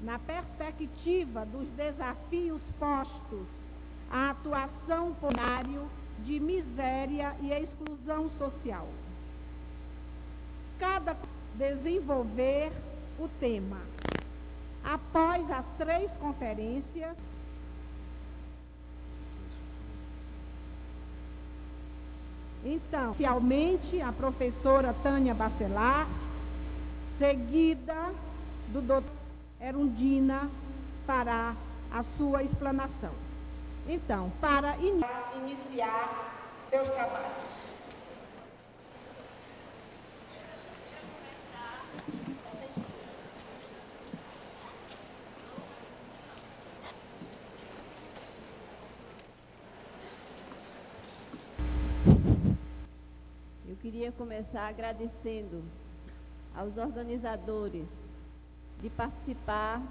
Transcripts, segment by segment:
na perspectiva dos desafios postos à atuação cenário de miséria e exclusão social. Cada desenvolver o tema. Após as 3 conferências, então, inicialmente, a professora Tânia Bacelar, seguida do doutor Erundina, para a sua explanação. Então, para iniciar seus trabalhos. Eu queria começar agradecendo aos organizadores de participar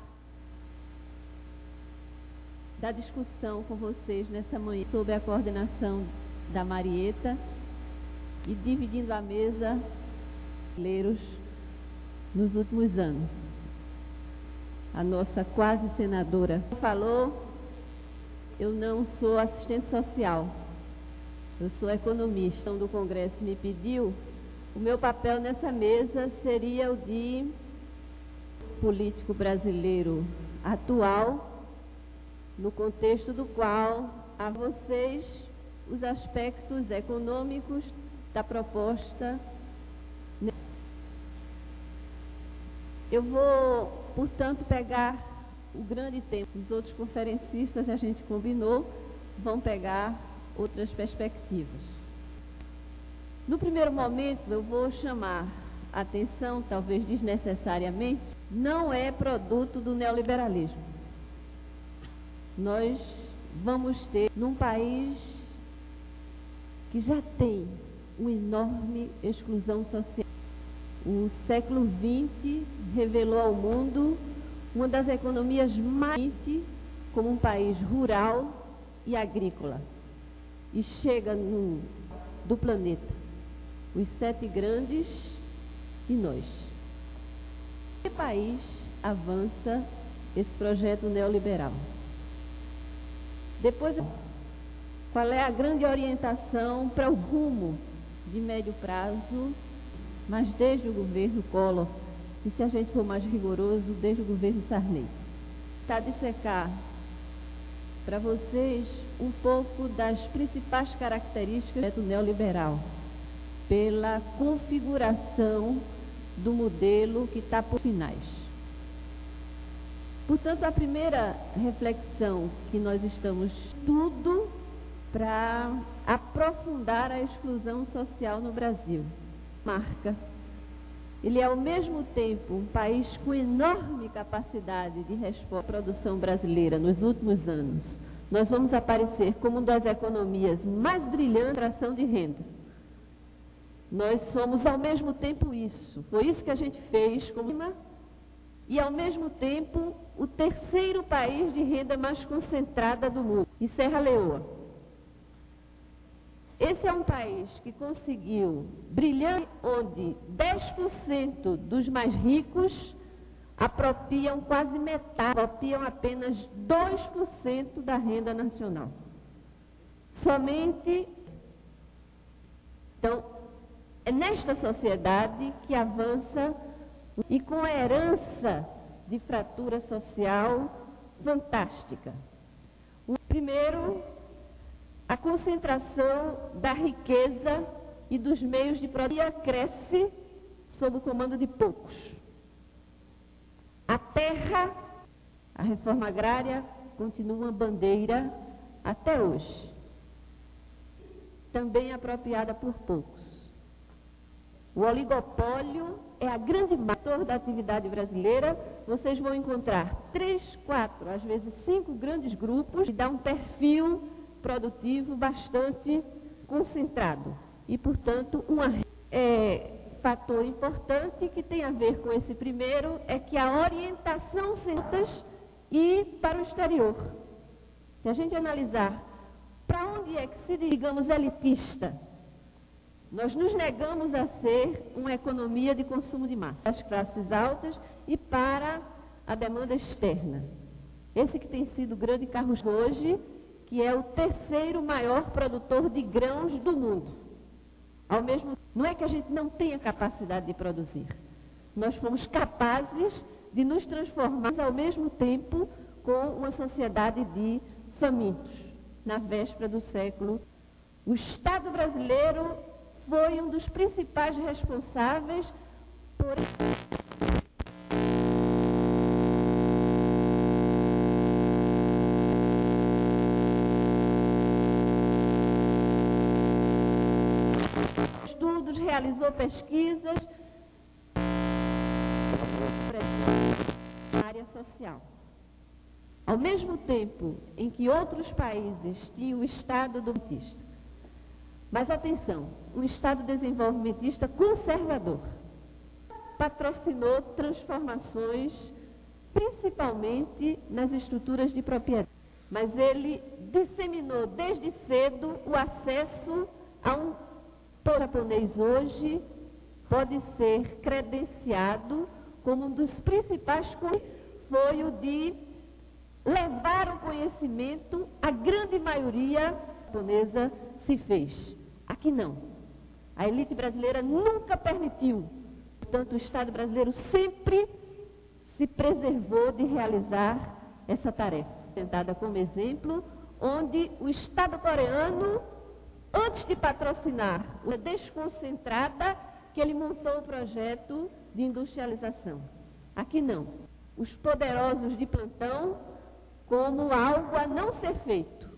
da discussão com vocês nessa manhã, sob a coordenação da Marieta, e dividindo a mesa brasileiros nos últimos anos. A nossa quase senadora falou, eu não sou assistente social, eu sou economista. Do Congresso me pediu, o meu papel nessa mesa seria o de político brasileiro atual, no contexto do qual a vocês os aspectos econômicos da proposta. Eu vou, portanto, pegar o grande tempo. Os outros conferencistas, a gente combinou, vão pegar outras perspectivas. No primeiro momento, eu vou chamar a atenção, talvez desnecessariamente, não é produto do neoliberalismo. Nós vamos ter, num país que já tem uma enorme exclusão social. O século XX revelou ao mundo uma das economias mais como um país rural e agrícola. E chega do planeta, os 7 grandes e nós. Que país avança esse projeto neoliberal? Depois, qual é a grande orientação para o rumo de médio prazo, mas desde o governo Collor, e se a gente for mais rigoroso, desde o governo Sarney? Está a dissecar para vocês um pouco das principais características do neoliberal, pela configuração do modelo que está por finais. Portanto, a primeira reflexão que nós estamos tudo para aprofundar a exclusão social no Brasil. Marca. Ele é ao mesmo tempo um país com enorme capacidade de resposta à produção brasileira nos últimos anos. Nós vamos aparecer como uma das economias mais brilhantes da geração de renda. Nós somos ao mesmo tempo isso. Foi isso que a gente fez e ao mesmo tempo o 3º país de renda mais concentrada do mundo, e Serra Leoa. Esse é um país que conseguiu brilhar, onde 10% dos mais ricos apropriam quase metade, apropriam apenas 2% da renda nacional. Somente. Então, é nesta sociedade que avança e com herança de fratura social fantástica. Primeiro, a concentração da riqueza e dos meios de produção cresce sob o comando de poucos. A terra, a reforma agrária, continua uma bandeira até hoje, também apropriada por poucos. O oligopólio é a grande motor da atividade brasileira. Vocês vão encontrar 3, 4, às vezes 5 grandes grupos que dão um perfil produtivo bastante concentrado. E, portanto, fator importante que tem a ver com esse primeiro é que a orientação sentas e para o exterior. Se a gente analisar para onde é que se, digamos, elitista, nós nos negamos a ser uma economia de consumo de massa, das classes altas e para a demanda externa. Esse que tem sido o grande carro hoje, que é o terceiro maior produtor de grãos do mundo. Não é que a gente não tenha capacidade de produzir. Nós fomos capazes de nos transformar ao mesmo tempo com uma sociedade de famintos, na véspera do século. O Estado brasileiro foi um dos principais responsáveis por estudos, realizou pesquisas na área social. Ao mesmo tempo em que outros países tinham o Estado desenvolvimentista, mas atenção, um Estado desenvolvimentista conservador, patrocinou transformações, principalmente nas estruturas de propriedade, mas ele disseminou desde cedo o acesso a um povo japonês hoje pode ser credenciado como um dos principais foi o de levar o conhecimento, a grande maioria japonesa se fez. Aqui não. A elite brasileira nunca permitiu. Portanto, o Estado brasileiro sempre se preservou de realizar essa tarefa. Tentada como exemplo, onde o Estado coreano, antes de patrocinar uma desconcentrada, que ele montou o projeto de industrialização. Aqui não. Os poderosos de plantão, como algo a não ser feito,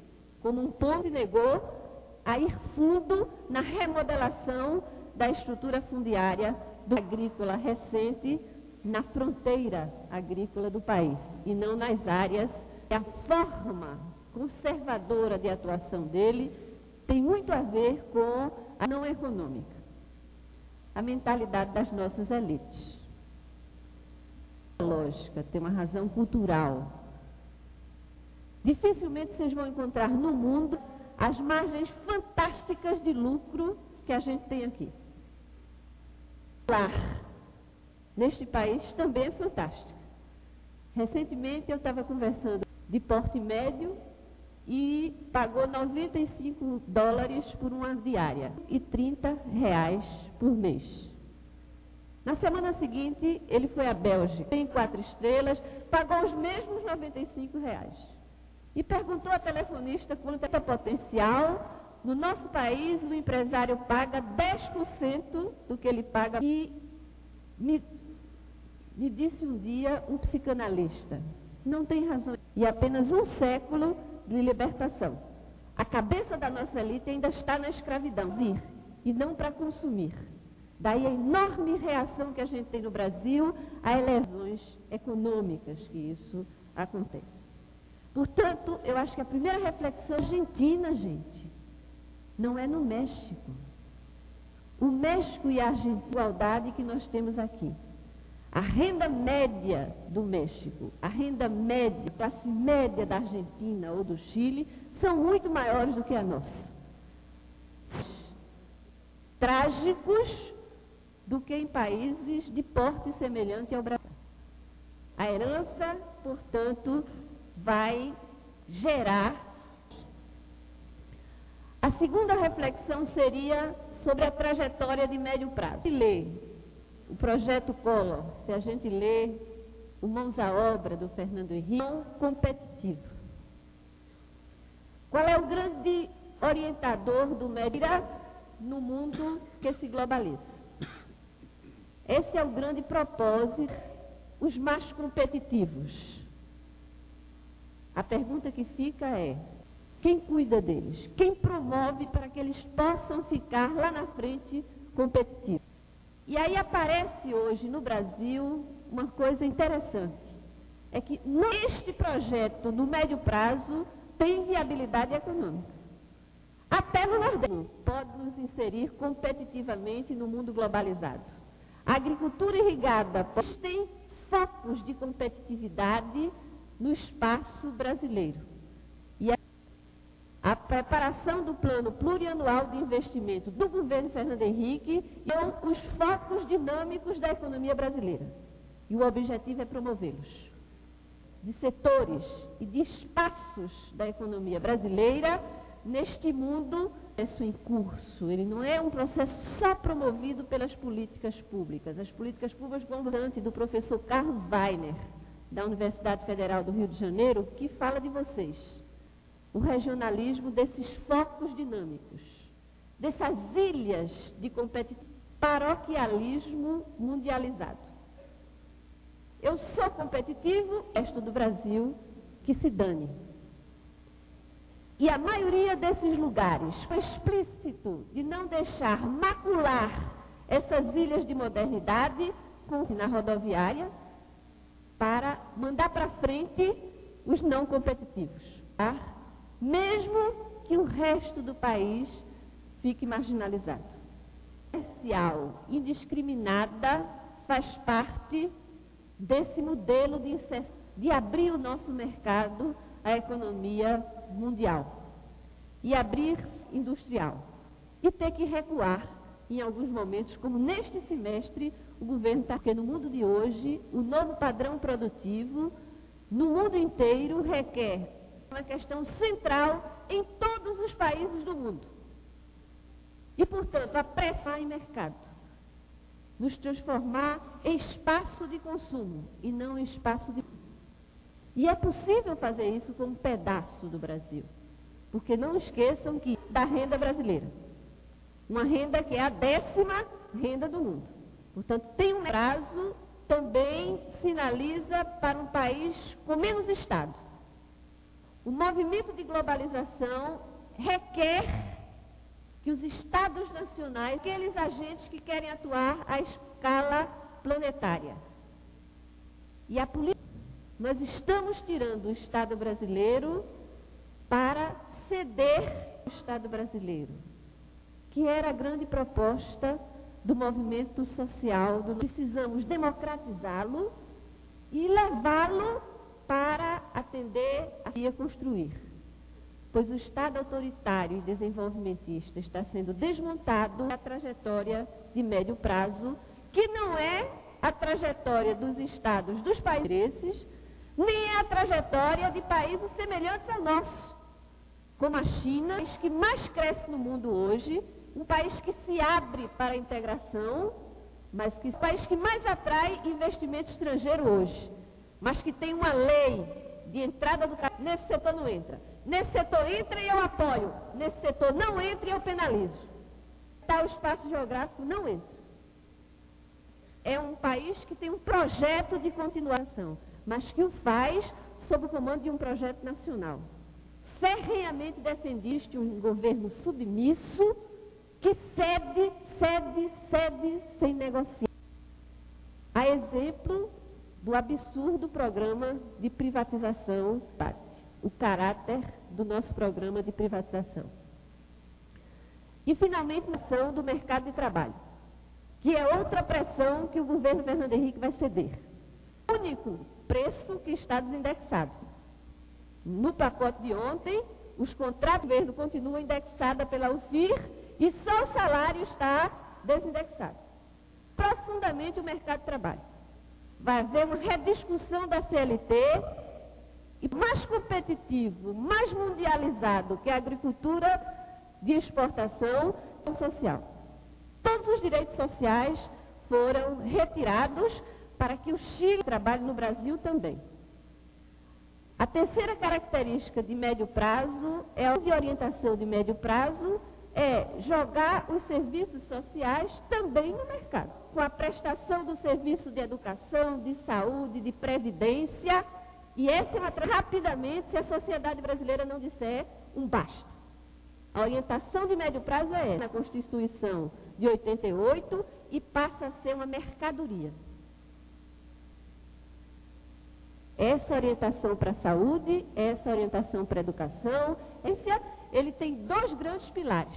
como um ponto que negou a ir fundo na remodelação da estrutura fundiária do agrícola recente na fronteira agrícola do país, e não nas áreas. A forma conservadora de atuação dele tem muito a ver com a não econômica, a mentalidade das nossas elites. Lógica, tem uma razão cultural. Dificilmente vocês vão encontrar no mundo as margens fantásticas de lucro que a gente tem aqui. Lá, neste país, também é fantástica. Recentemente eu estava conversando de porte médio e pagou $95 por uma diária e R$30 por mês. Na semana seguinte, ele foi à Bélgica, tem 4 estrelas, pagou os mesmos R$95. E perguntou à telefonista quanto é o potencial. No nosso país, o empresário paga 10% do que ele paga. E me disse um dia um psicanalista, não tem razão, e apenas um século de libertação. A cabeça da nossa elite ainda está na escravidão, e não para consumir. Daí a enorme reação que a gente tem no Brasil a lesões econômicas que isso acontece. Portanto, eu acho que a primeira reflexão argentina, gente, não é no México. O México e a igualdade que nós temos aqui. A renda média do México, a renda média, classe média da Argentina ou do Chile, são muito maiores do que a nossa. Trágicos do que em países de porte semelhante ao Brasil. A herança, portanto, vai gerar. A segunda reflexão seria sobre a trajetória de médio prazo. Se lê o projeto Collor, se a gente lê o Mãos à Obra do Fernando Henrique, não competitivo. Qual é o grande orientador do médio no mundo que se globaliza? Esse é o grande propósito, os mais competitivos. A pergunta que fica é: quem cuida deles? Quem promove para que eles possam ficar lá na frente competitivos? E aí aparece hoje no Brasil uma coisa interessante. É que este projeto, no médio prazo, tem viabilidade econômica. Até no Nordeste pode nos inserir competitivamente no mundo globalizado. A agricultura irrigada tem focos de competitividade no espaço brasileiro. E a preparação do plano plurianual de investimento do governo Fernando Henrique são os focos dinâmicos da economia brasileira. E o objetivo é promovê-los. de setores e de espaços da economia brasileira neste mundo em curso. Ele não é um processo só promovido pelas políticas públicas. As políticas públicas vão diante do professor Carlos Weiner, da Universidade Federal do Rio de Janeiro, que fala de vocês. O regionalismo desses focos dinâmicos, dessas ilhas de competitividade, paroquialismo mundializado. Eu sou competitivo, o resto do Brasil que se dane. E a maioria desses lugares, o explícito de não deixar macular essas ilhas de modernidade na rodoviária para mandar para frente os não competitivos, tá? Mesmo que o resto do país fique marginalizado. Comercial indiscriminada faz parte desse modelo de abrir o nosso mercado à economia mundial e abrir industrial e ter que recuar em alguns momentos, como neste semestre o governo está, porque no mundo de hoje o novo padrão produtivo no mundo inteiro requer uma questão central em todos os países do mundo e, portanto, a pressão em mercado, nos transformar em espaço de consumo e não em espaço de... E é possível fazer isso com um pedaço do Brasil. Porque não esqueçam que da renda brasileira. Uma renda que é a 10ª renda do mundo. Portanto, tem um prazo, também sinaliza para um país com menos Estado. O movimento de globalização requer que os Estados nacionais, aqueles agentes que querem atuar à escala planetária. E a política, nós estamos tirando o Estado brasileiro para ceder o Estado brasileiro, que era a grande proposta do movimento social. Precisamos democratizá-lo e levá-lo para atender a construir. Pois o Estado autoritário e desenvolvimentista está sendo desmontado na trajetória de médio prazo, que não é a trajetória dos Estados dos países, nem é a trajetória de países semelhantes ao nosso, como a China, o país que mais cresce no mundo hoje, um país que se abre para a integração, mas que o país que mais atrai investimento estrangeiro hoje, mas que tem uma lei de entrada do capital. Nesse setor não entra. Nesse setor entra e eu apoio. Nesse setor não entra e eu penalizo. Tal espaço geográfico não entra. É um país que tem um projeto de continuação, mas que o faz sob o comando de um projeto nacional. Ferrenhamente defendiste um governo submisso que cede sem negociar. A exemplo do absurdo programa de privatização, o caráter do nosso programa de privatização. E, finalmente, a questão do mercado de trabalho, que é outra pressão que o governo Fernando Henrique vai ceder. O único preço que está desindexado. No pacote de ontem, os contratos do governo continuam indexados pela UFIR e só o salário está desindexado. Profundamente o mercado de trabalho. Vai haver uma rediscussão da CLT e mais competitivo, mais mundializado que a agricultura de exportação social. Todos os direitos sociais foram retirados para que o Chile trabalhe no Brasil também. A terceira característica de médio prazo, de orientação de médio prazo, é jogar os serviços sociais também no mercado, com a prestação do serviço de educação, de saúde, de previdência, e essa é uma rapidamente, se a sociedade brasileira não disser um basta. A orientação de médio prazo é essa, na Constituição de 88, e passa a ser uma mercadoria. Essa orientação para a saúde, essa orientação para a educação, ele tem dois grandes pilares.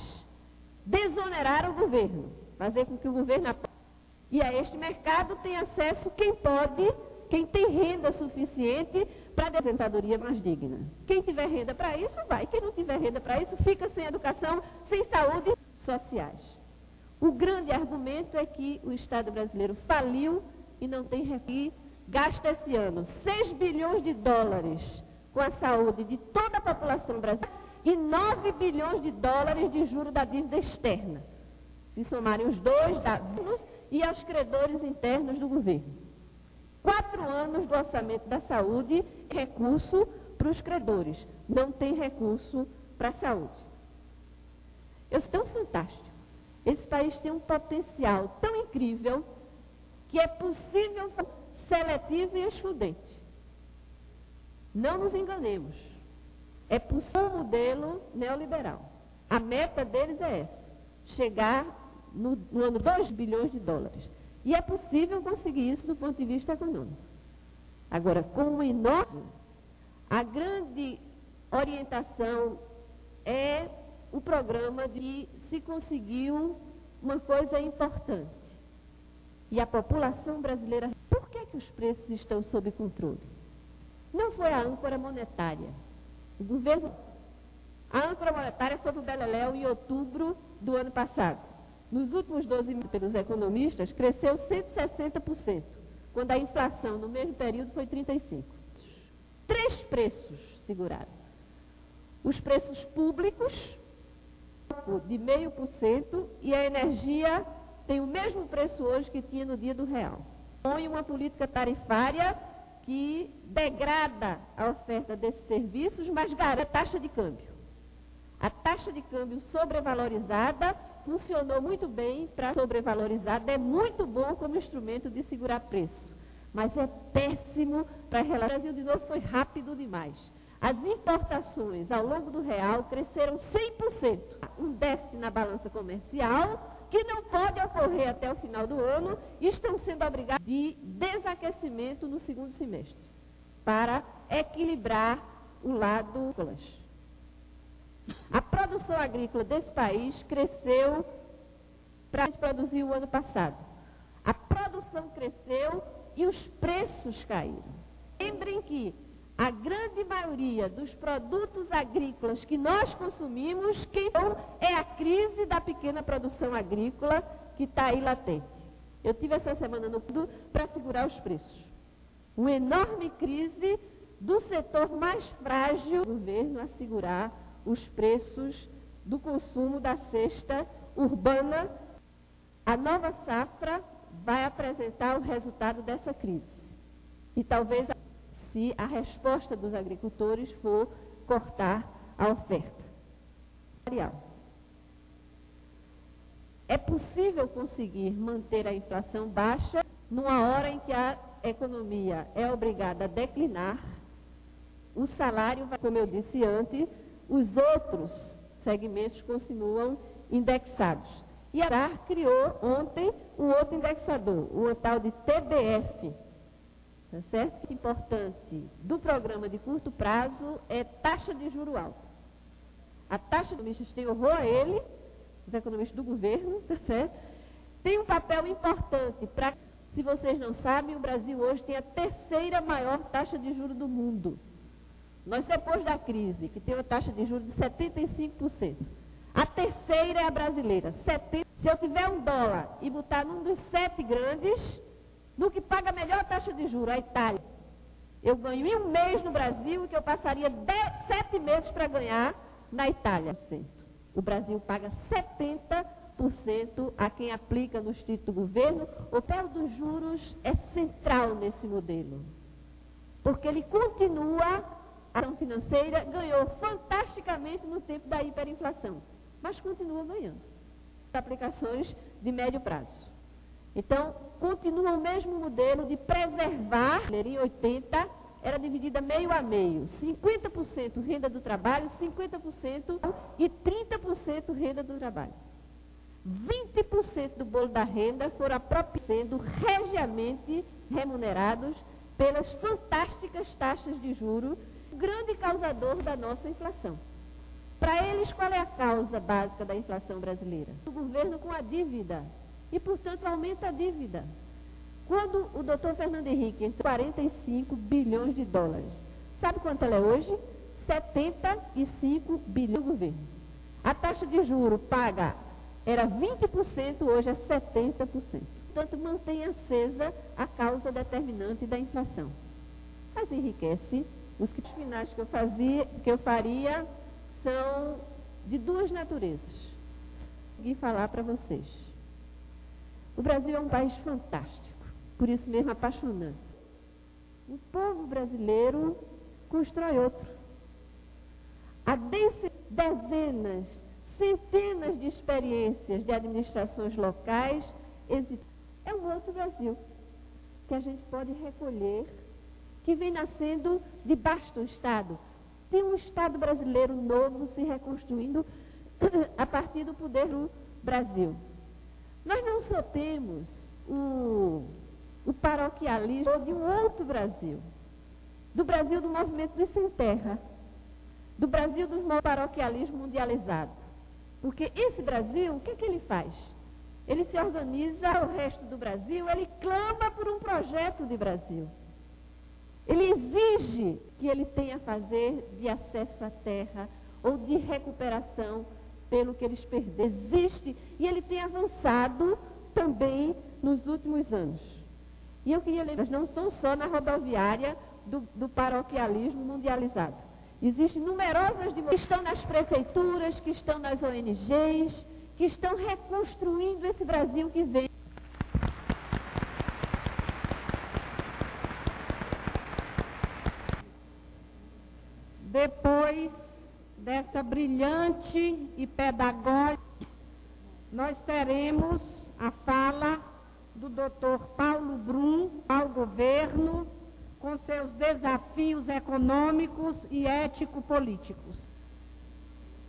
Desonerar o governo, fazer com que o governo e a este mercado tenha acesso quem pode, quem tem renda suficiente para a aposentadoria mais digna. Quem tiver renda para isso, vai. Quem não tiver renda para isso, fica sem educação, sem saúde sociais. O grande argumento é que o Estado brasileiro faliu e não tem recurso. gasta esse ano 6 bilhões de dólares com a saúde de toda a população brasileira e 9 bilhões de dólares de juros da dívida externa, se somarem os dois dados e aos credores internos do governo. 4 anos do orçamento da saúde, recurso para os credores, não tem recurso para a saúde. Eu sou tão fantástico. Esse país tem um potencial tão incrível que é possível seletivo e excludente. Não nos enganemos. É possível um modelo neoliberal. A meta deles é essa, chegar no ano 2 bilhões de dólares. E é possível conseguir isso do ponto de vista econômico. Agora, como em nosso, a grande orientação é o programa de se conseguiu uma coisa importante. E a população brasileira, por que os preços estão sob controle? Não foi a âncora monetária. O governo, a âncora monetária foi para o beleléu em outubro do ano passado. Nos últimos 12 meses, pelos economistas, cresceu 160%, quando a inflação no mesmo período foi 35%. 3 preços segurados. Os preços públicos, de 0,5%, e a energia tem o mesmo preço hoje que tinha no dia do real. Põe uma política tarifária que degrada a oferta desses serviços, mas garante a taxa de câmbio. A taxa de câmbio sobrevalorizada funcionou muito bem para sobrevalorizada, é muito bom como instrumento de segurar preço, mas é péssimo para a relação. O Brasil, de novo, foi rápido demais. As importações ao longo do real cresceram 100%. Um déficit na balança comercial que não pode ocorrer até o final do ano e estão sendo obrigados de desaquecimento no segundo semestre para equilibrar o lado. A produção agrícola desse país cresceu para produzir o ano passado. A produção cresceu e os preços caíram. Lembrem que a grande maioria dos produtos agrícolas que nós consumimos, é a crise da pequena produção agrícola que está aí latente. Eu tive essa semana no PUD para segurar os preços. Uma enorme crise do setor mais frágil do governo a segurar os preços do consumo da cesta urbana. A nova safra vai apresentar o resultado dessa crise. E talvez se a resposta dos agricultores for cortar a oferta. É possível conseguir manter a inflação baixa numa hora em que a economia é obrigada a declinar, o salário, como eu disse antes, os outros segmentos continuam indexados. E a ARAR criou ontem um outro indexador, o tal de TBF. Tá certo? Importante do programa de curto prazo é taxa de juro alta. A taxa de economistas tem horror a ele, os economistas do governo, tá certo? Tem um papel importante para, se vocês não sabem, o Brasil hoje tem a 3ª maior taxa de juros do mundo. Nós, depois da crise, que tem uma taxa de juros de 75%. A 3ª é a brasileira, 70%. Se eu tiver $1 e botar num dos 7 grandes, no que paga a melhor taxa de juros, a Itália, eu ganho em um mês no Brasil o que eu passaria 7 meses para ganhar na Itália. O Brasil paga 70% a quem aplica nos títulos do governo. O papel dos juros é central nesse modelo, porque ele continua, a ação financeira ganhou fantasticamente no tempo da hiperinflação, mas continua ganhando aplicações de médio prazo. Então, continua o mesmo modelo de preservar. Em 80, era dividida meio a meio. 50% renda do trabalho, 50% e 30% renda do trabalho. 20% do bolo da renda foram sendo regiamente remunerados pelas fantásticas taxas de juros, grande causador da nossa inflação. Para eles, qual é a causa básica da inflação brasileira? O governo com a dívida. E, portanto, aumenta a dívida. Quando o doutor Fernando Henrique entrou 45 bilhões de dólares, sabe quanto ela é hoje? 75 bilhões do governo. A taxa de juro paga era 20%, hoje é 70%. portanto, mantém acesa a causa determinante da inflação. Mas enriquece. Os críticos finais que eu faria são de duas naturezas. Vou falar para vocês. O Brasil é um país fantástico, por isso mesmo apaixonante. O povo brasileiro constrói outro. Há dezenas, centenas de experiências de administrações locais. É um outro Brasil que a gente pode recolher, que vem nascendo debaixo do Estado. Tem um Estado brasileiro novo se reconstruindo a partir do poder do Brasil. Nós não só temos o paroquialismo de um outro Brasil, do Brasil do movimento dos sem terra, do Brasil do paroquialismo mundializado. Porque esse Brasil, o que é que ele faz? Ele se organiza ao resto do Brasil, ele clama por um projeto de Brasil. Ele exige que ele tenha a fazer de acesso à terra ou de recuperação pelo que eles perderam. Existe, e ele tem avançado também nos últimos anos. E eu queria lembrar, não estão só na rodoviária do paroquialismo mundializado. Existem numerosas que estão nas prefeituras, que estão nas ONGs, que estão reconstruindo esse Brasil que vem. Depois dessa brilhante e pedagógica, nós teremos a fala do Dr. Paulo Brum ao governo com seus desafios econômicos e ético-políticos.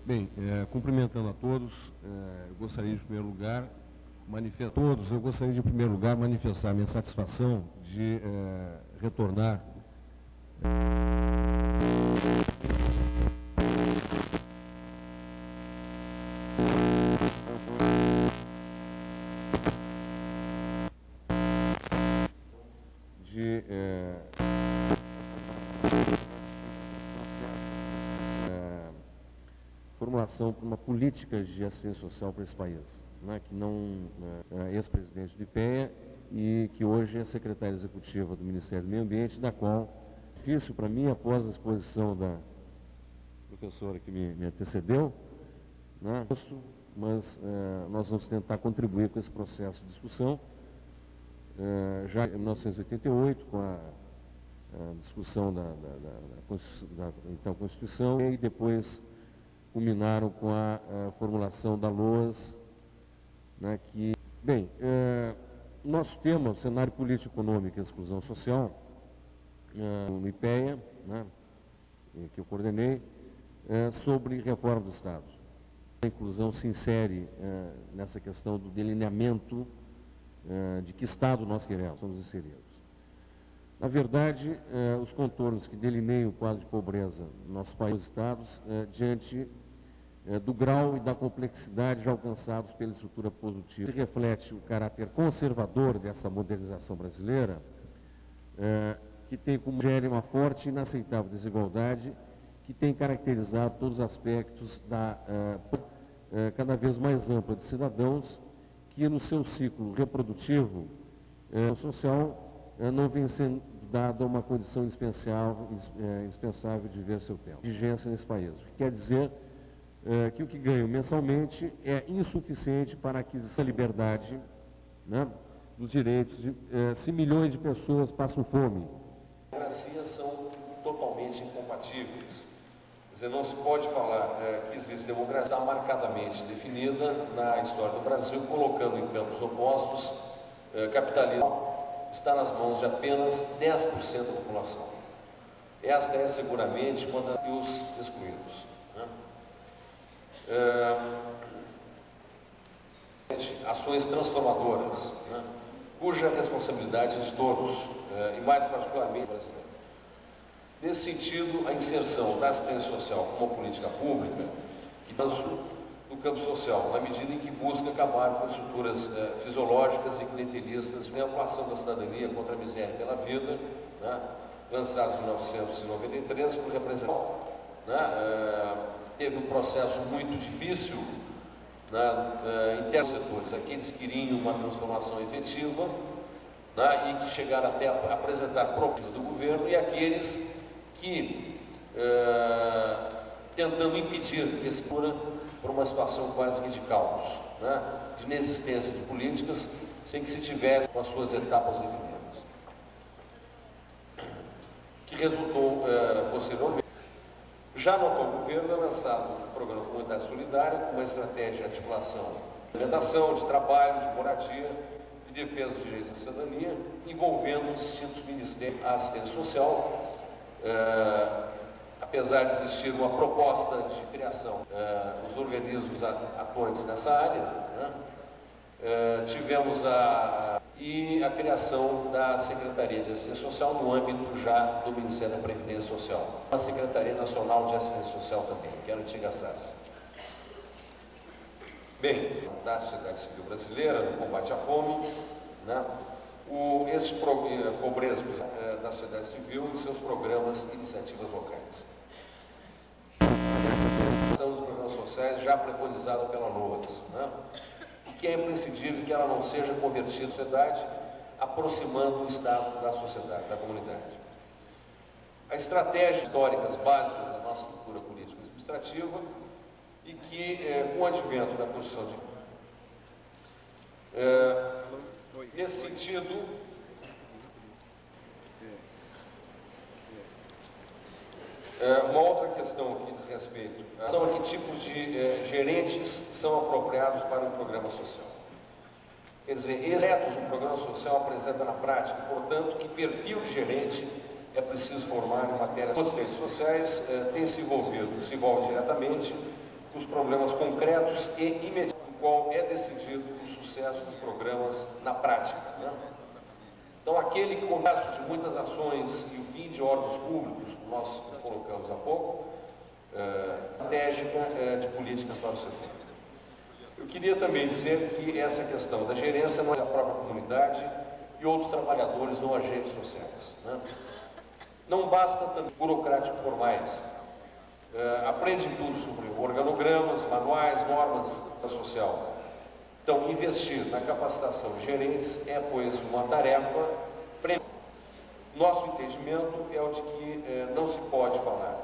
Bem, cumprimentando a todos, eu gostaria de, em primeiro lugar, manifestar minha satisfação de retornar formulação para uma política de assistência social para esse país, né, que não é ex-presidente do IPEA e que hoje é secretária executiva do Ministério do Meio Ambiente, da qual, difícil para mim, após a exposição da professora que me antecedeu, né, mas nós vamos tentar contribuir com esse processo de discussão. Já em 1988, com a discussão da então Constituição, e depois culminaram com a formulação da LOAS, né, que... Bem, nosso tema, o cenário político, econômico e exclusão social, no IPEA, né, que eu coordenei, sobre reforma do Estado. A inclusão se insere nessa questão do delineamento de que Estado nós queremos, somos inseridos. Na verdade, os contornos que delineiam o quadro de pobreza no nosso país, os estados, diante do grau e da complexidade já alcançados pela estrutura produtiva, se reflete o caráter conservador dessa modernização brasileira, que tem como gere uma forte e inaceitável desigualdade, que tem caracterizado todos os aspectos da cada vez mais ampla de cidadãos, que no seu ciclo reprodutivo social não vem sendo dada uma condição indispensável de viver seu tempo. Vigência nesse país. O que quer dizer que o que ganham mensalmente é insuficiente para a aquisição da liberdade, né, dos direitos. Se milhões de pessoas passam fome. As democracias são totalmente incompatíveis. Quer dizer, não se pode falar que existe democracia marcadamente definida na história do Brasil, colocando em campos opostos capitalismo está nas mãos de apenas 10% da população. Esta é seguramente uma das os excluídos. Né? Ações transformadoras, né, cuja responsabilidade é de todos, e mais particularmente brasileira. Nesse sentido, a inserção da assistência social como política pública, que no campo social, na medida em que busca acabar com estruturas fisiológicas e clientelistas, a ampliação da cidadania contra a miséria pela vida, né, lançados em 1993 por representação, né, teve um processo muito difícil em termos setores, aqueles que iriam uma transformação efetiva, e que chegaram até a apresentar propostas do governo, e aqueles que, tentando impedir esse por uma situação quase que de caos, de inexistência de políticas, sem que se tivesse com as suas etapas definidas, que resultou posteriormente. Já no atual governo é lançado o Programa Comunitário Solidário, com uma estratégia de articulação de alimentação, de trabalho, de moradia, de defesa dos direitos da cidadania, envolvendo os distintos ministérios. A assistência social, apesar de existir uma proposta de criação dos organismos atuantes nessa área, tivemos a criação da Secretaria de Assistência Social no âmbito já do Ministério da Previdência Social, a Secretaria Nacional de Assistência Social também, que era a antiga SAS. Bem, da sociedade civil brasileira, no combate à fome, esses cobresmos da sociedade civil e seus programas e iniciativas locais. São os programas sociais já preconizados pela LOAS, que é imprescindível que ela não seja convertida à sociedade, aproximando o Estado da sociedade, da comunidade. As estratégias históricas básicas da nossa cultura política e administrativa, e que, com o advento da Constituição nesse sentido, uma outra questão que diz respeito são a que tipos de gerentes são apropriados para o programa social. Quer dizer, excetos o programa social apresenta na prática, portanto, que perfil de gerente é preciso formar em matéria dos direitos sociais, se envolve diretamente com os problemas concretos e imediatos, no qual é decidido o sucesso dos programas na prática. Então, aquele começo de muitas ações e o fim de órgãos públicos, que nós colocamos há pouco, estratégica de políticas para o setor. Eu queria também dizer que essa questão da gerência não é a própria comunidade e outros trabalhadores não agentes sociais. Não basta também burocráticos formais. Aprendem tudo sobre organogramas, manuais, normas social. Então, investir na capacitação de gerentes é, pois, uma tarefa premiada. Nosso entendimento é o de que não se pode falar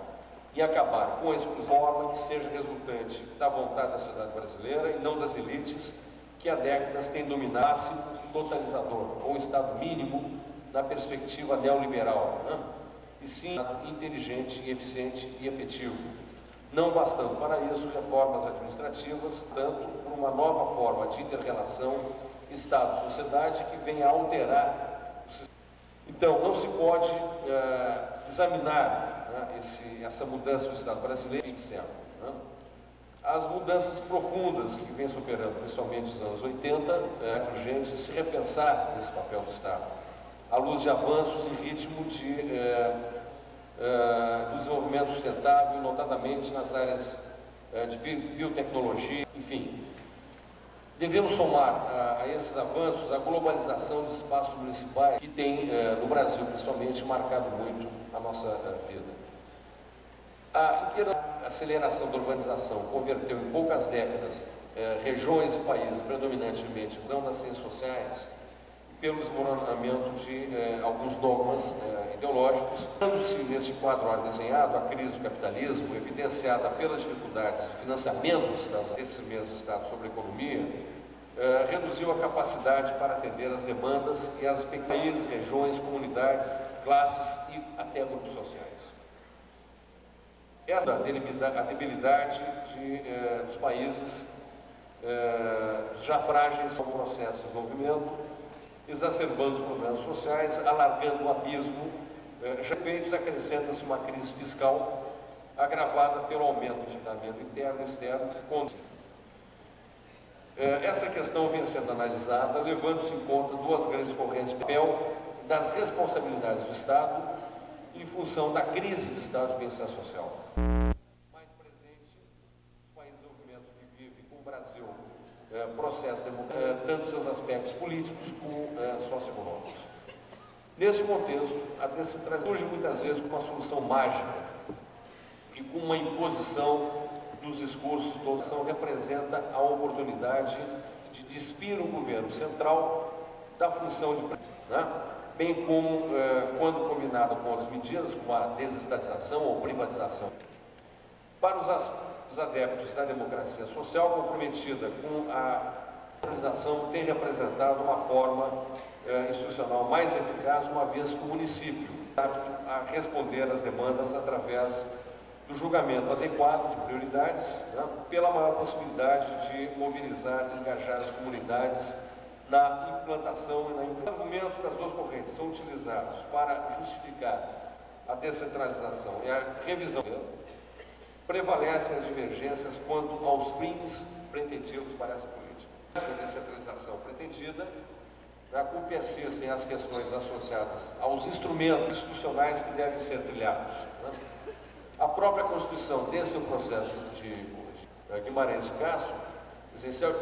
e acabar com a exclusão que seja resultante da vontade da sociedade brasileira e não das elites que há décadas têm dominado o totalizador, ou o Estado mínimo na perspectiva neoliberal, e sim inteligente, eficiente e efetivo. Não bastando para isso reformas administrativas, tanto por uma nova forma de inter-relação Estado-sociedade que venha a alterar o sistema. Então, não se pode examinar essa mudança do Estado brasileiro em século. As mudanças profundas que vem superando, principalmente nos anos 80, é urgente se repensar nesse papel do Estado, à luz de avanços em ritmo do desenvolvimento sustentável, notadamente nas áreas de biotecnologia, enfim. Devemos somar a esses avanços a globalização dos espaços municipais que tem, no Brasil principalmente, marcado muito a nossa vida. A inteira aceleração da urbanização converteu em poucas décadas regiões e países predominantemente nas ciências sociais pelo desmoronamento de alguns dogmas ideológicos. Dando-se neste quadro desenhado a crise do capitalismo, evidenciada pelas dificuldades de financiamento desses mesmos estados sobre a economia, reduziu a capacidade para atender as demandas e as países, regiões, comunidades, classes e até grupos sociais. Essa a debilidade dos países já frágeis ao processo de desenvolvimento, exacerbando os problemas sociais, alargando o abismo. Já feitos, acrescenta-se uma crise fiscal agravada pelo aumento do endividamento interno e externo. Essa questão vem sendo analisada, levando-se em conta duas grandes correntes de papel das responsabilidades do Estado em função da crise do Estado de bem-estar social. Mais presente, os países de desenvolvimento que vivem com o Brasil processo democrático, tanto seus aspectos políticos como socioeconômicos. Nesse contexto, a descentralização surge muitas vezes como uma solução mágica e com uma imposição dos discursos todos representa a oportunidade de despir o governo central da função de bem como quando combinado com outras medidas, como a desestatização ou privatização. Para os adeptos da democracia social comprometida com a centralização, tem representado uma forma institucional mais eficaz, uma vez que o município está a responder às demandas através do julgamento adequado de prioridades, pela maior possibilidade de mobilizar e engajar as comunidades na implantação e na implementação. Os argumentos das duas correntes são utilizados para justificar a descentralização e a revisão. Prevalecem as divergências quanto aos fins pretendidos para essa política. A descentralização pretendida persistem as questões associadas aos instrumentos institucionais que devem ser trilhados. A própria Constituição, desde o processo de Guimarães de Castro,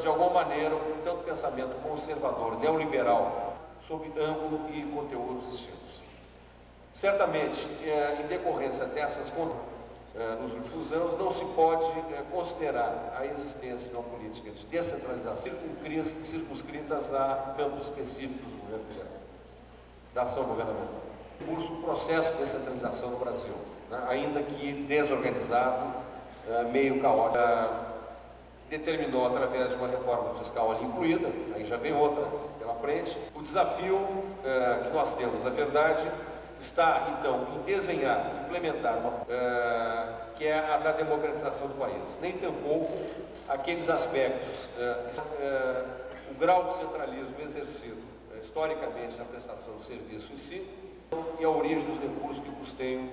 de alguma maneira, um tanto pensamento conservador, neoliberal, sob ângulo e conteúdos distintos. Certamente, em decorrência dessas nos últimos anos, não se pode considerar a existência de uma política de descentralização circunscritas a campos específicos do governo federal, da ação governamental. Curso o processo de descentralização no Brasil, ainda que desorganizado, meio caótico, determinou através de uma reforma fiscal ali incluída, aí já vem outra pela frente. O desafio que nós temos, na verdade, está, então, em desenhar, implementar que é a da democratização do país. Nem tampouco aqueles aspectos, o grau de centralismo exercido historicamente na prestação de serviço em si e a origem dos recursos que custeiam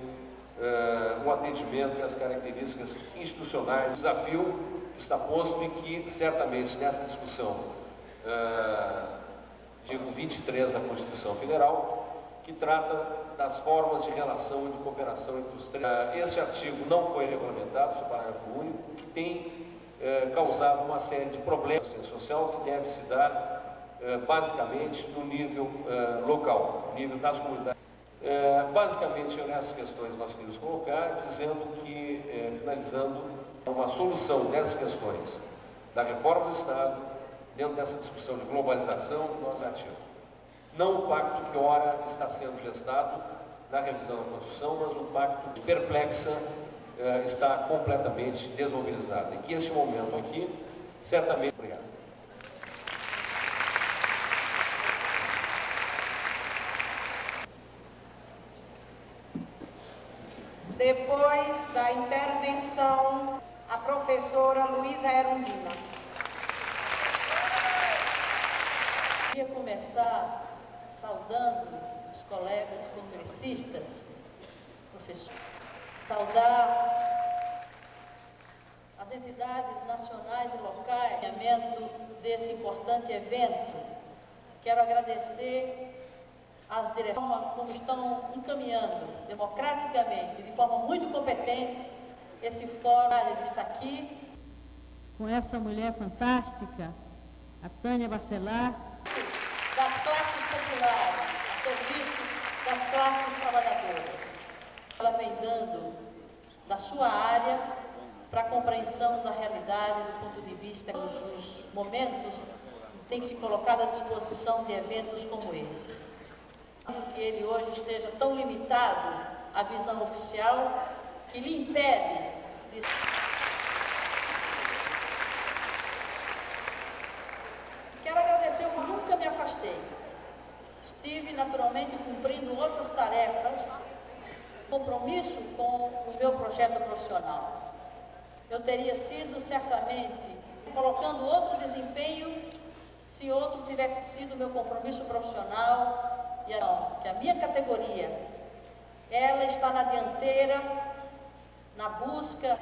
o atendimento e as características institucionais. O desafio está posto e que, certamente, nessa discussão, artigo 23 da Constituição Federal, que trata das formas de relação e de cooperação entre os três. Este artigo não foi regulamentado, seu parágrafo único, o que tem causado uma série de problemas social que deve se dar basicamente no nível local, no nível das comunidades. Basicamente, nessas questões nós queremos colocar, dizendo que, finalizando, uma solução dessas questões da reforma do Estado, dentro dessa discussão de globalização do nosso ativo. Não o pacto que ora está sendo gestado na revisão da Constituição, mas um pacto que perplexa, está completamente desmobilizado. E que este momento aqui, certamente... Obrigado. Depois da intervenção, a professora Luísa Erundina. Queria começar saudando os colegas congressistas, professores, saudar as entidades nacionais e locais, desse importante evento. Quero agradecer as direções como estão encaminhando democraticamente, de forma muito competente, esse fórum está aqui. Com essa mulher fantástica, a Tânia Bacelar, das classes populares, a serviço das classes trabalhadoras. Ela vem dando da sua área para a compreensão da realidade do ponto de vista dos momentos tem se colocado à disposição de eventos como esse. Que ele hoje esteja tão limitado à visão oficial que lhe impede de... Quero agradecer, eu nunca me afastei. Estive naturalmente cumprindo outras tarefas, compromisso com o meu projeto profissional. Eu teria sido certamente colocando outro desempenho se outro tivesse sido meu compromisso profissional. Que a minha categoria, ela está na dianteira, na busca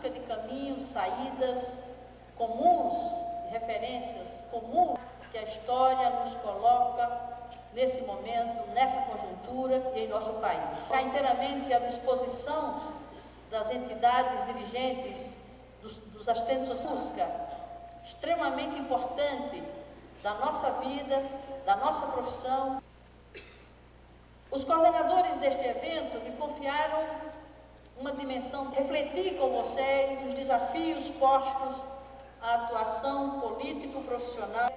de caminhos, saídas comuns, referências comuns que a história nos coloca nesse momento, nessa conjuntura e em nosso país. Está inteiramente à disposição das entidades dirigentes, dos assistentes sociais, extremamente importante da nossa vida, da nossa profissão. Os coordenadores deste evento me confiaram uma dimensão, refletir com vocês os desafios postos à atuação político-profissional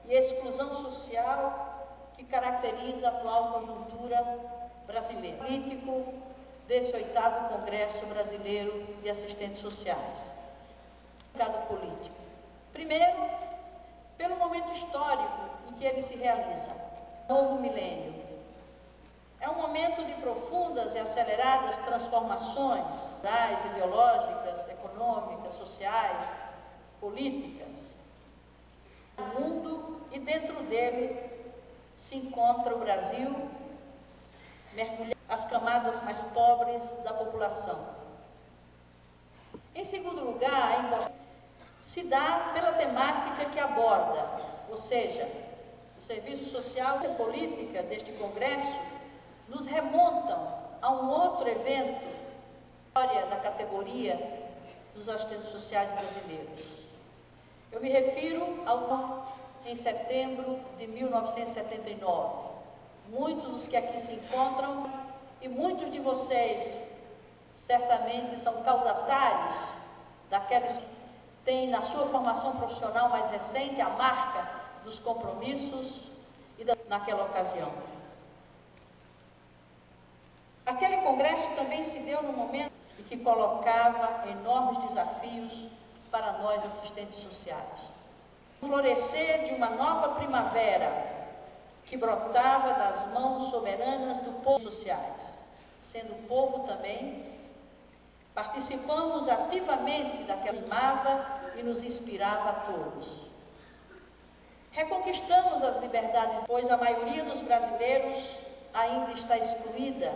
e exclusão social que caracteriza a atual conjuntura brasileira. Político desse 8º Congresso Brasileiro de Assistentes Sociais. Político. Primeiro, pelo momento histórico em que ele se realiza, novo milênio. É um momento de profundas e aceleradas transformações culturais, ideológicas, econômicas, sociais, políticas. O mundo, e dentro dele se encontra o Brasil, mergulhando as camadas mais pobres da população. Em segundo lugar, a importância se dá pela temática que aborda, ou seja, o serviço social e a política deste Congresso nos remontam a um outro evento, a história da categoria dos assistentes sociais brasileiros. Eu me refiro ao em setembro de 1979. Muitos dos que aqui se encontram e muitos de vocês certamente são caudatários daqueles tem na sua formação profissional mais recente a marca dos compromissos naquela ocasião. Aquele congresso também se deu no momento em que colocava enormes desafios para nós assistentes sociais. O florescer de uma nova primavera que brotava das mãos soberanas do povo sociais, sendo povo também. Participamos ativamente daquela que animava e nos inspirava a todos. Reconquistamos as liberdades, pois a maioria dos brasileiros ainda está excluída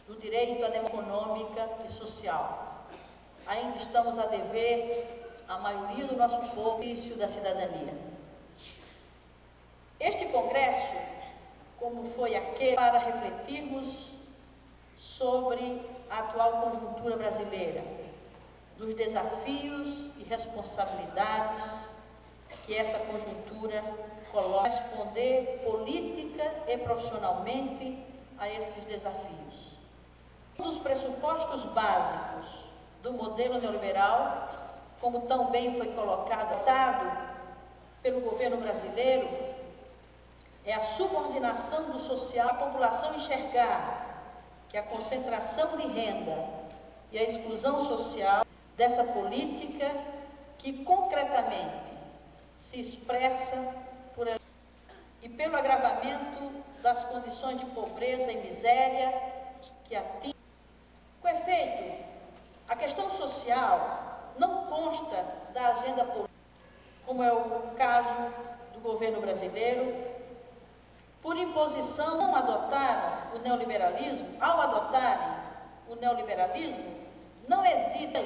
do direito à democracia econômica e social. Ainda estamos a dever à maioria do nosso povo o exercício da cidadania. Este congresso, como foi aquele, para refletirmos sobre a atual conjuntura brasileira, dos desafios e responsabilidades que essa conjuntura coloca, responder política e profissionalmente a esses desafios. Um dos pressupostos básicos do modelo neoliberal, como tão bem foi colocado pelo governo brasileiro, é a subordinação do social, a população enxergar que a concentração de renda e a exclusão social dessa política que concretamente se expressa e pelo agravamento das condições de pobreza e miséria que atingem. Com efeito, a questão social não consta da agenda política, como é o caso do governo brasileiro. Por imposição, não adotaram o neoliberalismo. Ao adotarem o neoliberalismo, não hesitam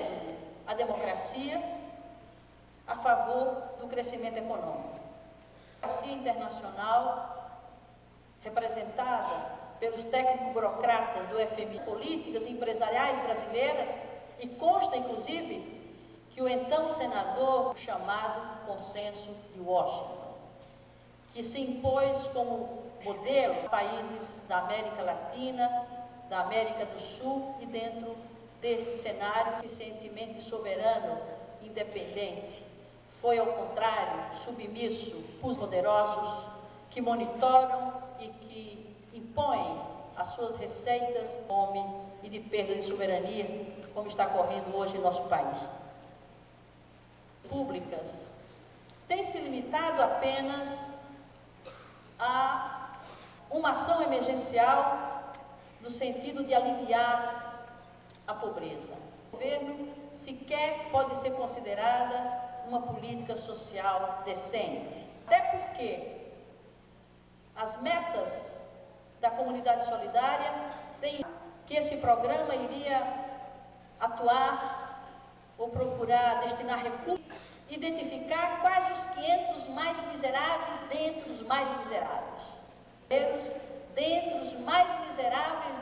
a democracia a favor do crescimento econômico. A democracia internacional, representada pelos técnicos burocratas do FMI, políticas empresariais brasileiras, e consta, inclusive, que o então senador chamado Consenso de Washington, que se impôs como modelo de países da América Latina, da América do Sul, e dentro desse cenário suficientemente soberano, independente, foi ao contrário, submisso os poderosos que monitoram e que impõem as suas receitas de fome e de perda de soberania, como está ocorrendo hoje em nosso país. Públicas têm se limitado apenas a uma ação emergencial no sentido de aliviar a pobreza. O governo sequer pode ser considerada uma política social decente, até porque as metas da comunidade solidária têm que esse programa iria atuar ou procurar destinar recursos, identificar quais os 500 mais miseráveis dentre os mais miseráveis. Dentre os mais miseráveis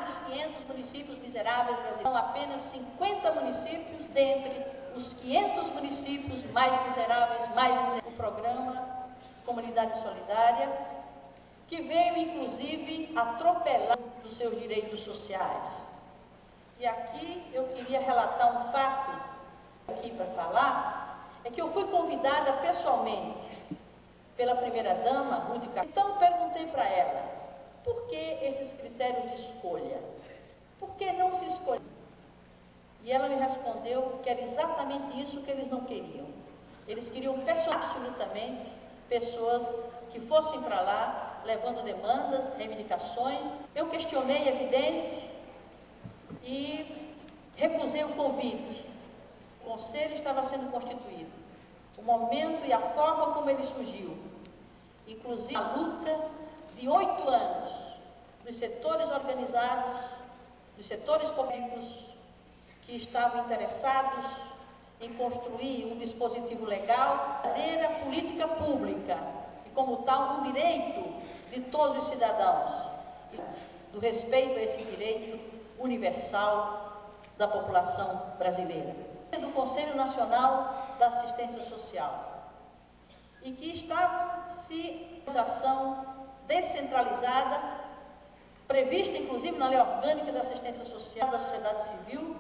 dos 500 municípios miseráveis brasileiros, são apenas 50 municípios dentre os 500 municípios mais miseráveis. O programa Comunidade Solidária, que veio inclusive atropelar dos seus direitos sociais. E aqui eu queria relatar um fato aqui para falar, é que eu fui convidada pessoalmente pela primeira-dama, Ruth Carvalho. Então perguntei para ela, por que esses critérios de escolha? Por que não se escolhe? E ela me respondeu que era exatamente isso que eles não queriam. Eles queriam absolutamente pessoas que fossem para lá levando demandas, reivindicações. Eu questionei, evidente, e recusei o convite. O conselho estava sendo constituído. O momento e a forma como ele surgiu, inclusive a luta de 8 anos dos setores organizados, dos setores públicos que estavam interessados em construir um dispositivo legal, verdadeira política pública, e como tal, um direito de todos os cidadãos, do respeito a esse direito universal da população brasileira. Do Conselho Nacional da Assistência Social, e que estava organização descentralizada, prevista inclusive na Lei Orgânica da Assistência Social da Sociedade Civil,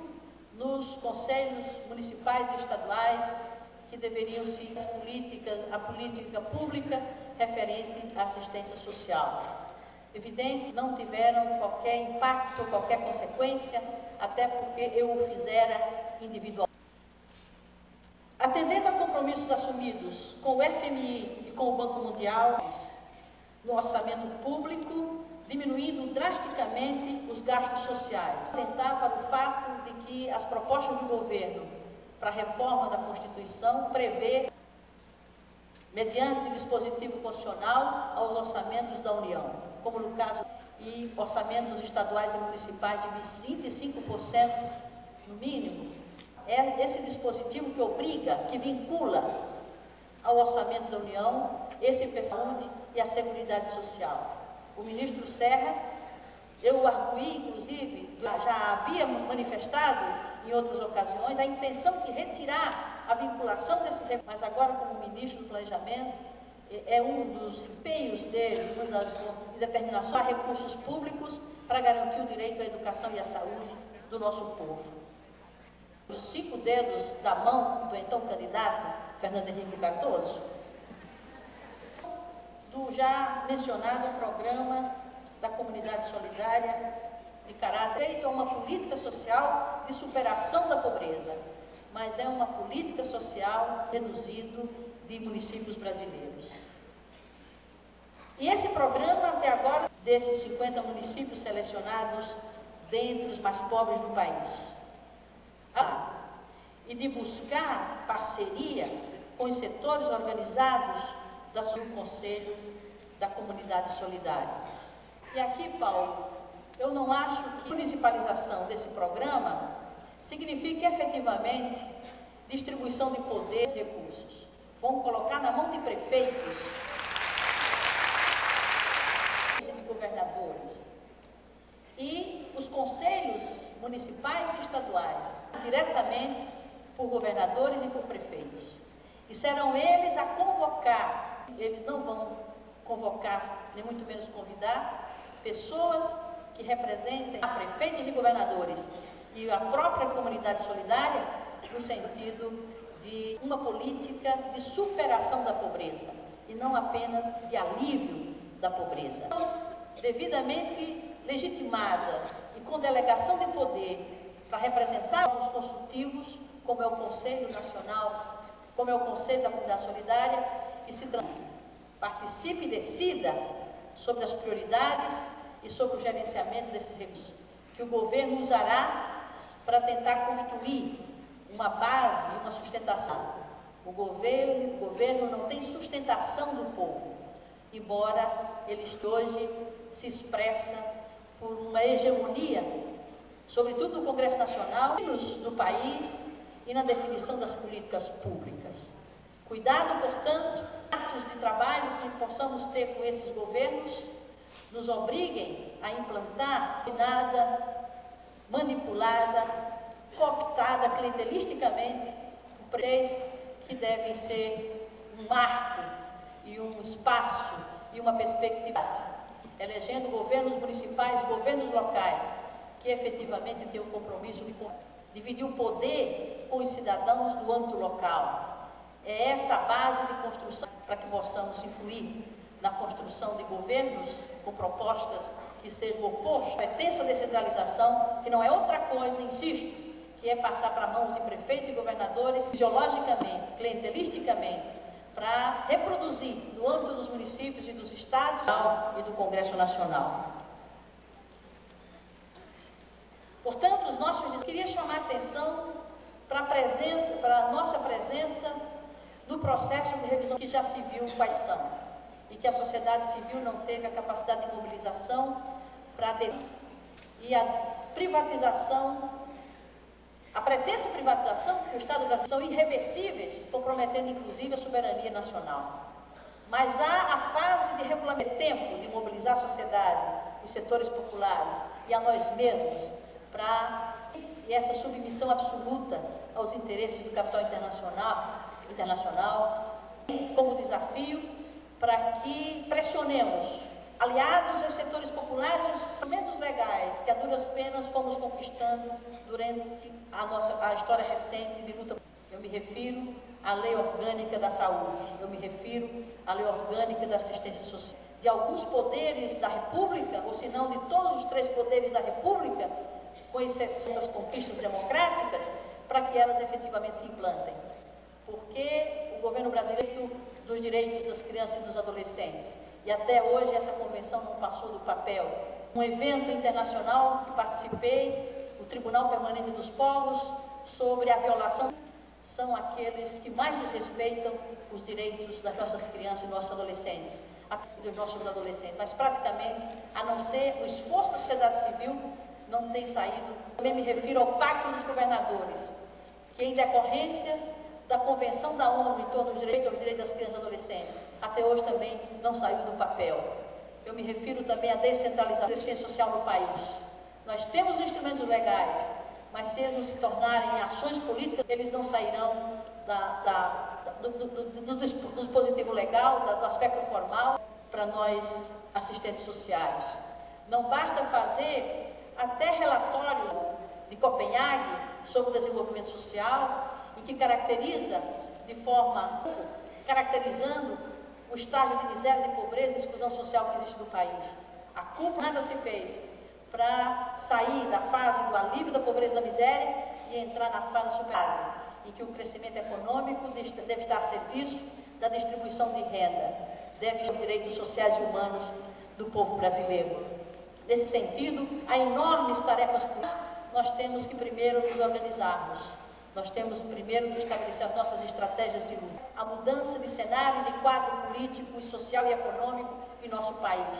nos conselhos municipais e estaduais, que deveriam ser a política pública referente à assistência social. Evidente, não tiveram qualquer impacto, qualquer consequência, até porque eu o fizera individualmente. Atendendo a compromissos assumidos com o FMI e com o Banco Mundial, no orçamento público, diminuindo drasticamente os gastos sociais. Atentar para o fato de que as propostas do governo para a reforma da Constituição prevê, mediante dispositivo constitucional, aos orçamentos da União, como no caso e orçamentos estaduais e municipais de 25% no mínimo. É esse dispositivo que obriga, que vincula ao orçamento da União esse saúde e a Seguridade Social. O ministro Serra, eu arguí, inclusive, já havia manifestado em outras ocasiões a intenção de retirar a vinculação desses recursos, mas agora, como ministro do Planejamento, é um dos empenhos dele, uma das determinações a recursos públicos para garantir o direito à educação e à saúde do nosso povo. Os 5 dedos da mão do então candidato Fernando Henrique Cardoso, do já mencionado programa da Comunidade Solidária de caráter feito a uma política social de superação da pobreza, mas é uma política social reduzido de municípios brasileiros. E esse programa, até agora, desses 50 municípios selecionados dentre os mais pobres do país, e de buscar parceria com os setores organizados do Conselho da Comunidade Solidária. E aqui, Paulo, eu não acho que a municipalização desse programa signifique efetivamente distribuição de poder e recursos. Vamos colocar na mão de prefeitos e de governadores. E os conselhos municipais e estaduais, diretamente por governadores e por prefeitos. E serão eles a convocar, eles não vão convocar, nem muito menos convidar, pessoas que representem a prefeitos e governadores e a própria comunidade solidária, no sentido de uma política de superação da pobreza, e não apenas de alívio da pobreza. Devidamente legitimadas e com delegação de poder para representar os consultivos, como é o Conselho Nacional, como é o Conselho da Comunidade Solidária, que se participe e decida sobre as prioridades e sobre o gerenciamento desses recursos, que o governo usará para tentar construir uma base e uma sustentação. O governo não tem sustentação do povo, embora ele hoje se expressa por uma hegemonia, sobretudo no Congresso Nacional, no país e na definição das políticas públicas. Cuidado, portanto, atos de trabalho que possamos ter com esses governos nos obriguem a implantar nada manipulada, cooptada clientelisticamente por preços que devem ser um marco e um espaço e uma perspectiva. elegendo governos municipais e governos locais, que efetivamente têm o compromisso de dividir o poder com os cidadãos do âmbito local. É essa a base de construção para que possamos influir na construção de governos com propostas que sejam opostas à intensa descentralização, que não é outra coisa, insisto, que é passar para mãos de prefeitos e governadores, ideologicamente, clientelisticamente, para reproduzir no âmbito dos municípios e dos estados e do Congresso Nacional. Portanto, os nossos queria chamar a atenção para a nossa presença no processo de revisão que já se viu quais são e que a sociedade civil não teve a capacidade de mobilização para e a privatização, a pretensa privatização que o Estado brasileiro são irreversíveis, comprometendo inclusive a soberania nacional. Mas há a fase de regulamento, tempo de mobilizar a sociedade, os setores populares e a nós mesmos e essa submissão absoluta aos interesses do capital internacional como desafio para que pressionemos, aliados aos setores populares e aos instrumentos legais que a duras penas fomos conquistando durante a história recente de luta. Eu me refiro à Lei Orgânica da Saúde, eu me refiro à Lei Orgânica da Assistência Social. De alguns poderes da República, ou se não de todos os 3 poderes da República, com essas conquistas democráticas, para que elas efetivamente se implantem. Porque o governo brasileiro dos direitos das crianças e dos adolescentes, e até hoje essa convenção não passou do papel. Um evento internacional que participei, o Tribunal Permanente dos Povos, sobre a violação, são aqueles que mais desrespeitam os direitos das nossas crianças e nossos adolescentes, dos nossos adolescentes, mas praticamente, a não ser o esforço da sociedade civil, não tem saído. Também me refiro ao Pacto dos Governadores, que em decorrência da Convenção da ONU em torno dos direitos das crianças e adolescentes, até hoje também não saiu do papel. Eu me refiro também à descentralização da assistência social no país. Nós temos instrumentos legais, mas se eles se tornarem ações políticas, eles não sairão do dispositivo legal, do aspecto formal, para nós assistentes sociais. Não basta fazer até relatórios de Copenhague sobre o desenvolvimento social e que caracterizando o estágio de miséria, de pobreza e exclusão social que existe no país. A cúpula nada se fez para sair da fase do alívio da pobreza e da miséria e entrar na fase superada, em que o crescimento econômico deve estar a serviço da distribuição de renda, deve ser os direitos sociais e humanos do povo brasileiro. Nesse sentido, há enormes tarefas políticas. Nós temos que primeiro nos organizarmos. Nós temos primeiro que estabelecer as nossas estratégias de luta. A mudança de cenário, de quadro político, social e econômico em nosso país.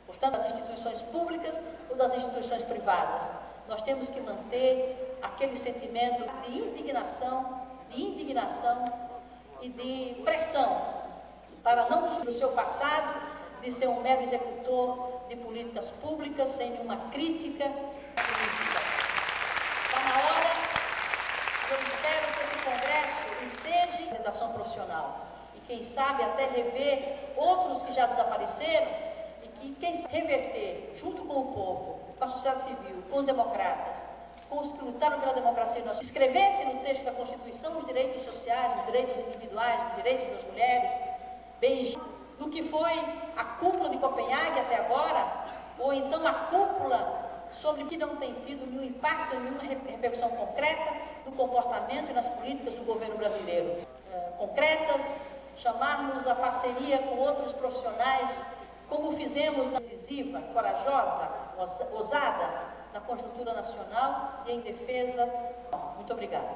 Portanto, das instituições públicas ou das instituições privadas. Nós temos que manter aquele sentimento de indignação e de pressão, para não descobrir o seu passado, de ser um mero executor de políticas públicas, sem nenhuma crítica política. Está na hora, eu espero que esse Congresso seja representação profissional. E quem sabe até rever outros que já desapareceram, e que quem reverter, junto com o povo, com a sociedade civil, com os democratas, com os que lutaram pela democracia, escrevesse no texto da Constituição os direitos sociais, os direitos individuais, os direitos das mulheres, bem do que foi a cúpula de Copenhague até agora, ou então a cúpula sobre que não tem tido nenhum impacto, nenhuma repercussão concreta no comportamento e nas políticas do governo brasileiro. Concretas, chamarmos a parceria com outros profissionais, como fizemos na decisiva, corajosa, ousada, na conjuntura nacional e em defesa. Muito obrigada.